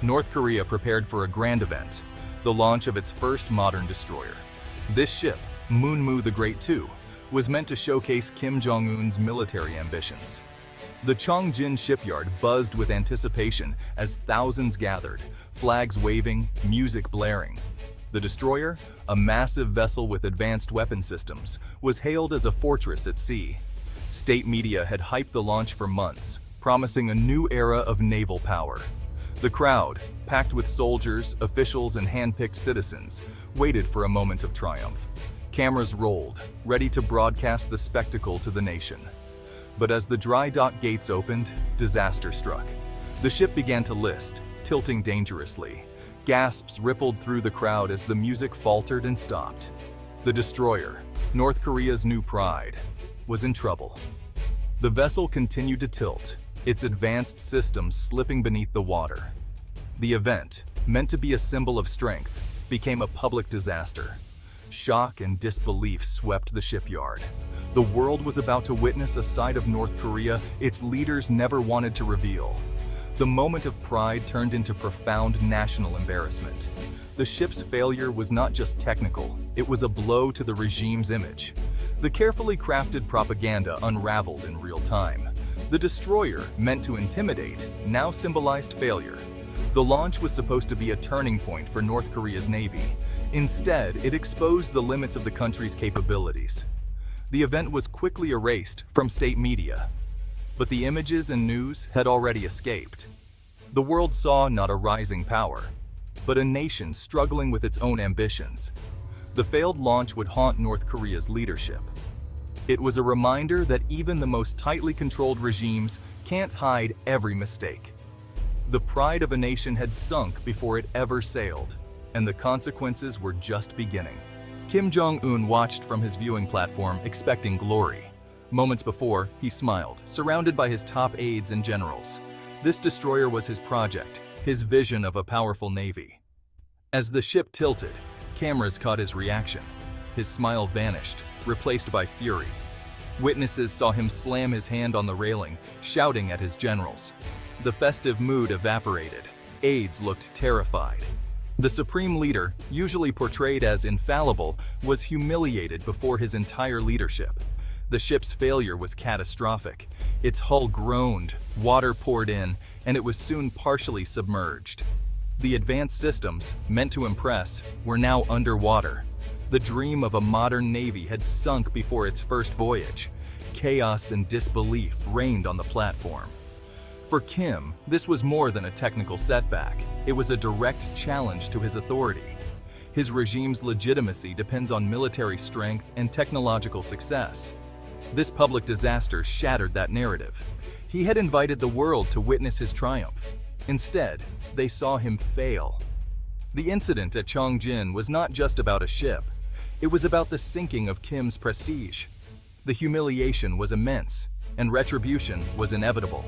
North Korea prepared for a grand event, the launch of its first modern destroyer. This ship, Moonmu the Great II, was meant to showcase Kim Jong-un's military ambitions. The Chongjin shipyard buzzed with anticipation as thousands gathered, flags waving, music blaring. The destroyer, a massive vessel with advanced weapon systems, was hailed as a fortress at sea. State media had hyped the launch for months, promising a new era of naval power. The crowd, packed with soldiers, officials, and hand-picked citizens, waited for a moment of triumph. Cameras rolled, ready to broadcast the spectacle to the nation. But as the dry dock gates opened, disaster struck. The ship began to list, tilting dangerously. Gasps rippled through the crowd as the music faltered and stopped. The destroyer, North Korea's new pride, was in trouble. The vessel continued to tilt, its advanced systems slipping beneath the water. The event, meant to be a symbol of strength, became a public disaster. Shock and disbelief swept the shipyard. The world was about to witness a side of North Korea its leaders never wanted to reveal. The moment of pride turned into profound national embarrassment. The ship's failure was not just technical, it was a blow to the regime's image. The carefully crafted propaganda unraveled in real time. The destroyer, meant to intimidate, now symbolized failure. The launch was supposed to be a turning point for North Korea's Navy. Instead, it exposed the limits of the country's capabilities. The event was quickly erased from state media. But the images and news had already escaped. The world saw not a rising power, but a nation struggling with its own ambitions. The failed launch would haunt North Korea's leadership. It was a reminder that even the most tightly controlled regimes can't hide every mistake. The pride of a nation had sunk before it ever sailed, and the consequences were just beginning. Kim Jong-un watched from his viewing platform, expecting glory. Moments before, he smiled, surrounded by his top aides and generals. This destroyer was his project, his vision of a powerful navy. As the ship tilted, cameras caught his reaction. His smile vanished, replaced by fury. Witnesses saw him slam his hand on the railing, shouting at his generals. The festive mood evaporated. Aides looked terrified. The supreme leader, usually portrayed as infallible, was humiliated before his entire leadership. The ship's failure was catastrophic. Its hull groaned, water poured in, and it was soon partially submerged. The advanced systems, meant to impress, were now underwater. The dream of a modern navy had sunk before its first voyage. Chaos and disbelief reigned on the platform. For Kim, this was more than a technical setback. It was a direct challenge to his authority. His regime's legitimacy depends on military strength and technological success. This public disaster shattered that narrative. He had invited the world to witness his triumph. Instead, they saw him fail. The incident at Chongjin was not just about a ship. It was about the sinking of Kim's prestige. The humiliation was immense, and retribution was inevitable.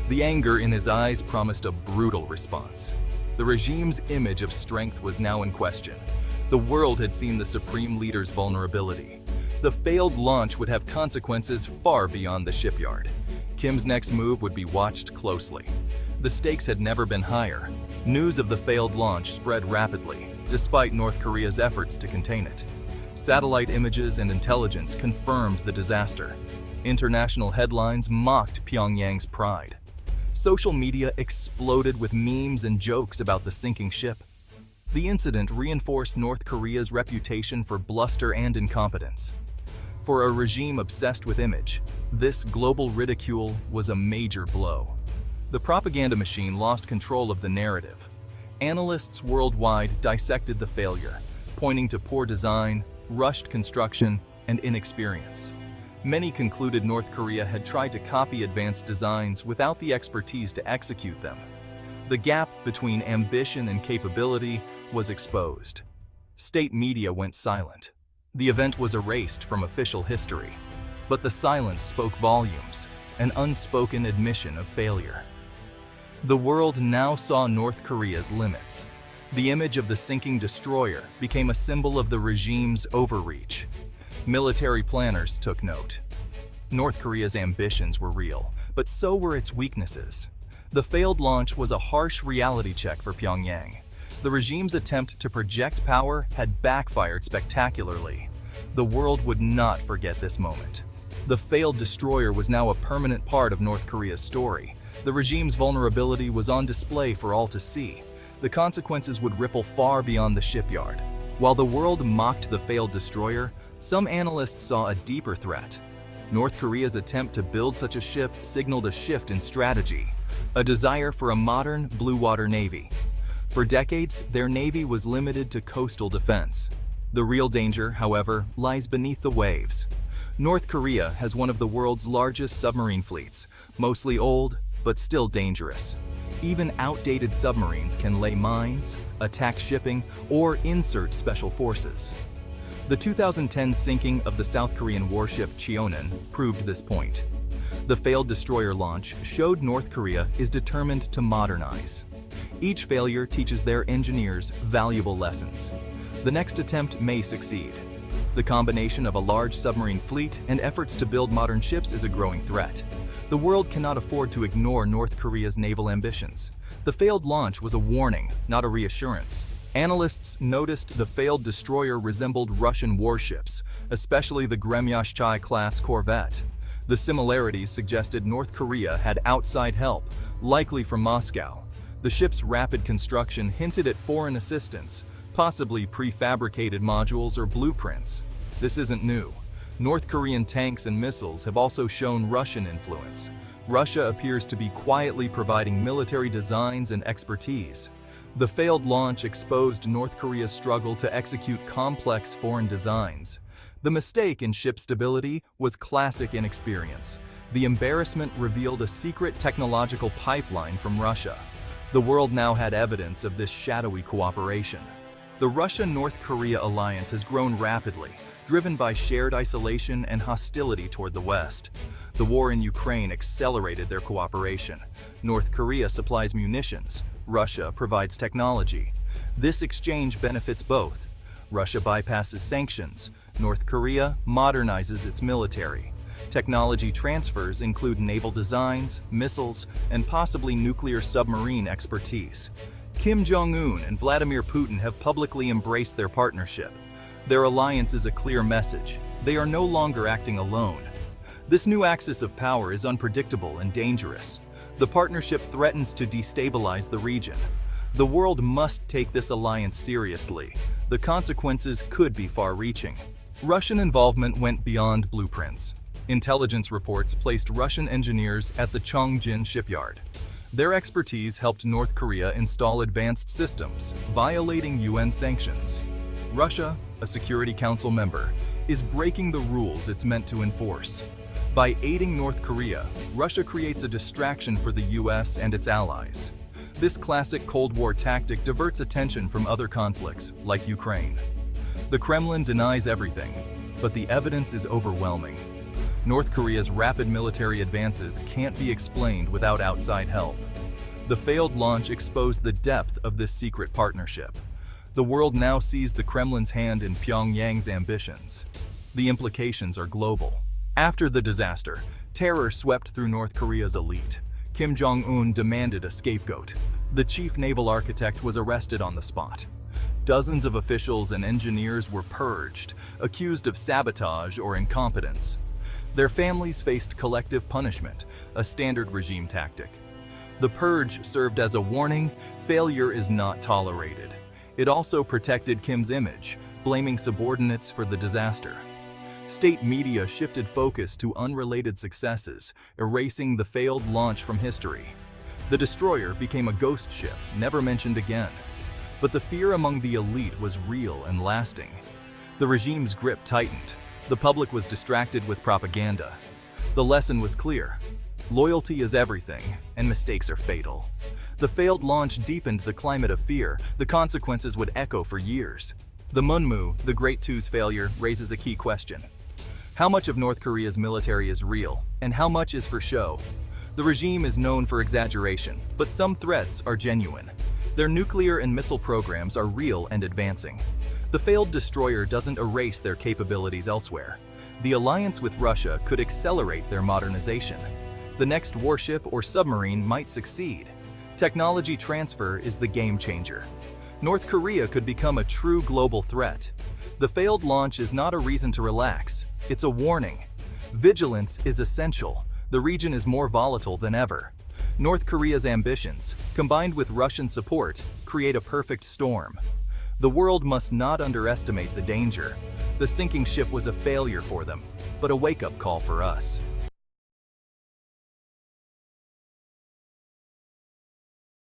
The anger in his eyes promised a brutal response. The regime's image of strength was now in question. The world had seen the supreme leader's vulnerability. The failed launch would have consequences far beyond the shipyard. Kim's next move would be watched closely. The stakes had never been higher. News of the failed launch spread rapidly, despite North Korea's efforts to contain it. Satellite images and intelligence confirmed the disaster. International headlines mocked Pyongyang's pride. Social media exploded with memes and jokes about the sinking ship. The incident reinforced North Korea's reputation for bluster and incompetence. For a regime obsessed with image, this global ridicule was a major blow. The propaganda machine lost control of the narrative. Analysts worldwide dissected the failure, pointing to poor design, rushed construction, and inexperience. Many concluded North Korea had tried to copy advanced designs without the expertise to execute them. The gap between ambition and capability was exposed. State media went silent. The event was erased from official history. But the silence spoke volumes, an unspoken admission of failure. The world now saw North Korea's limits. The image of the sinking destroyer became a symbol of the regime's overreach. Military planners took note. North Korea's ambitions were real, but so were its weaknesses. The failed launch was a harsh reality check for Pyongyang. The regime's attempt to project power had backfired spectacularly. The world would not forget this moment. The failed destroyer was now a permanent part of North Korea's story. The regime's vulnerability was on display for all to see. The consequences would ripple far beyond the shipyard. While the world mocked the failed destroyer, some analysts saw a deeper threat. North Korea's attempt to build such a ship signaled a shift in strategy, a desire for a modern blue-water navy. For decades, their navy was limited to coastal defense. The real danger, however, lies beneath the waves. North Korea has one of the world's largest submarine fleets, mostly old, but still dangerous. Even outdated submarines can lay mines, attack shipping, or insert special forces. The 2010 sinking of the South Korean warship Cheonan proved this point. The failed destroyer launch showed North Korea is determined to modernize. Each failure teaches their engineers valuable lessons. The next attempt may succeed. The combination of a large submarine fleet and efforts to build modern ships is a growing threat. The world cannot afford to ignore North Korea's naval ambitions. The failed launch was a warning, not a reassurance. Analysts noticed the failed destroyer resembled Russian warships, especially the Gremyashchai-class corvette. The similarities suggested North Korea had outside help, likely from Moscow. The ship's rapid construction hinted at foreign assistance, possibly prefabricated modules or blueprints. This isn't new. North Korean tanks and missiles have also shown Russian influence. Russia appears to be quietly providing military designs and expertise. The failed launch exposed North Korea's struggle to execute complex foreign designs. The mistake in ship stability was classic inexperience. The embarrassment revealed a secret technological pipeline from Russia. The world now had evidence of this shadowy cooperation. The Russia-North Korea alliance has grown rapidly, driven by shared isolation and hostility toward the West. The war in Ukraine accelerated their cooperation. North Korea supplies munitions. Russia provides technology. This exchange benefits both. Russia bypasses sanctions. North Korea modernizes its military. Technology transfers include naval designs, missiles, and possibly nuclear submarine expertise. Kim Jong-un and Vladimir Putin have publicly embraced their partnership. Their alliance is a clear message. They are no longer acting alone. This new axis of power is unpredictable and dangerous. The partnership threatens to destabilize the region. The world must take this alliance seriously. The consequences could be far-reaching. Russian involvement went beyond blueprints. Intelligence reports placed Russian engineers at the Chongjin shipyard. Their expertise helped North Korea install advanced systems, violating UN sanctions. Russia, a Security Council member, is breaking the rules it's meant to enforce. By aiding North Korea, Russia creates a distraction for the US and its allies. This classic Cold War tactic diverts attention from other conflicts, like Ukraine. The Kremlin denies everything, but the evidence is overwhelming. North Korea's rapid military advances can't be explained without outside help. The failed launch exposed the depth of this secret partnership. The world now sees the Kremlin's hand in Pyongyang's ambitions. The implications are global. After the disaster, terror swept through North Korea's elite. Kim Jong-un demanded a scapegoat. The chief naval architect was arrested on the spot. Dozens of officials and engineers were purged, accused of sabotage or incompetence. Their families faced collective punishment, a standard regime tactic. The purge served as a warning: failure is not tolerated. It also protected Kim's image, blaming subordinates for the disaster. State media shifted focus to unrelated successes, erasing the failed launch from history. The destroyer became a ghost ship, never mentioned again. But the fear among the elite was real and lasting. The regime's grip tightened. The public was distracted with propaganda. The lesson was clear: loyalty is everything, and mistakes are fatal. The failed launch deepened the climate of fear. The consequences would echo for years. The Munmu, the Great Two's failure, raises a key question. How much of North Korea's military is real, and how much is for show? The regime is known for exaggeration, but some threats are genuine. Their nuclear and missile programs are real and advancing. The failed destroyer doesn't erase their capabilities elsewhere. The alliance with Russia could accelerate their modernization. The next warship or submarine might succeed. Technology transfer is the game changer. North Korea could become a true global threat. The failed launch is not a reason to relax, it's a warning. Vigilance is essential. The region is more volatile than ever. North Korea's ambitions, combined with Russian support, create a perfect storm. The world must not underestimate the danger. The sinking ship was a failure for them, but a wake-up call for us.